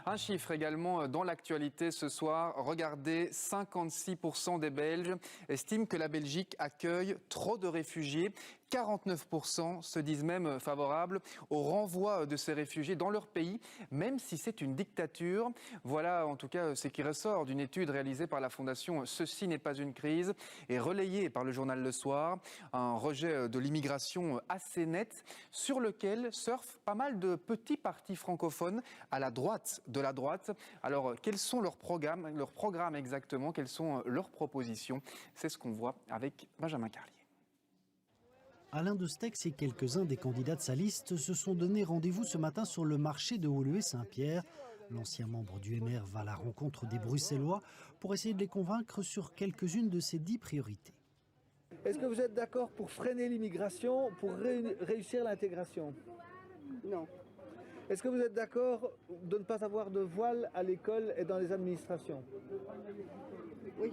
Un chiffre également dans l'actualité ce soir. Regardez, 56% des Belges estiment que la Belgique accueille trop de réfugiés. 49% se disent même favorables au renvoi de ces réfugiés dans leur pays, même si c'est une dictature. Voilà en tout cas ce qui ressort d'une étude réalisée par la fondation Ceci n'est pas une crise et relayée par le journal Le Soir. Un rejet de l'immigration assez net sur lequel surfent pas mal de petits partis francophones à la droite de la droite. Alors quels sont leurs programmes exactement, quelles sont leurs propositions? C'est ce qu'on voit avec Benjamin Carlier. Alain Destex et quelques-uns des candidats de sa liste se sont donné rendez-vous ce matin sur le marché de Woluwe-Saint-Pierre. L'ancien membre du MR va à la rencontre des Bruxellois pour essayer de les convaincre sur quelques-unes de ses 10 priorités. Est-ce que vous êtes d'accord pour freiner l'immigration, pour réussir l'intégration? Non. Est-ce que vous êtes d'accord de ne pas avoir de voile à l'école et dans les administrations? Oui.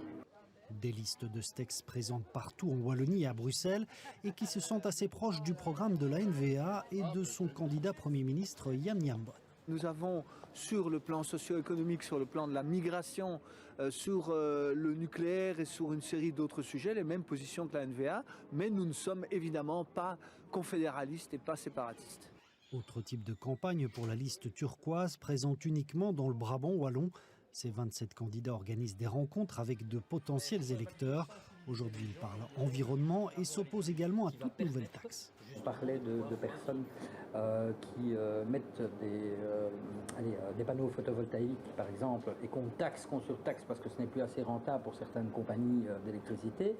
Des listes de Stex présentes partout en Wallonie et à Bruxelles et qui se sentent assez proches du programme de la NVA et de son candidat Premier ministre Jan Jan Bot. Nous avons sur le plan socio-économique, sur le plan de la migration, sur le nucléaire et sur une série d'autres sujets, les mêmes positions que la NVA, mais nous ne sommes évidemment pas confédéralistes et pas séparatistes. Autre type de campagne pour la liste turquoise, présente uniquement dans le Brabant wallon. Ces 27 candidats organisent des rencontres avec de potentiels électeurs. Aujourd'hui, ils parlent environnement et s'opposent également à toute nouvelle taxe. Je parlais de personnes qui mettent des panneaux photovoltaïques, par exemple, et qu'on surtaxe parce que ce n'est plus assez rentable pour certaines compagnies d'électricité.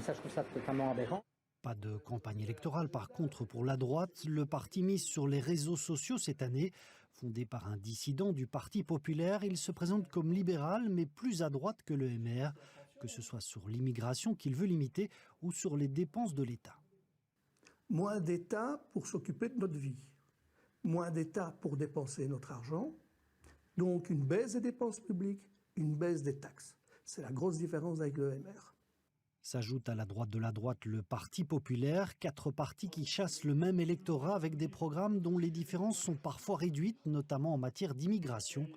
Ça, je trouve ça totalement aberrant. Pas de campagne électorale par contre pour la droite. Le parti mise sur les réseaux sociaux cette année. Fondé par un dissident du Parti populaire, il se présente comme libéral mais plus à droite que le MR, que ce soit sur l'immigration qu'il veut limiter ou sur les dépenses de l'État. Moins d'État pour s'occuper de notre vie, moins d'État pour dépenser notre argent, donc une baisse des dépenses publiques, une baisse des taxes. C'est la grosse différence avec le MR. S'ajoute à la droite de la droite le Parti populaire, 4 partis qui chassent le même électorat avec des programmes dont les différences sont parfois réduites, notamment en matière d'immigration.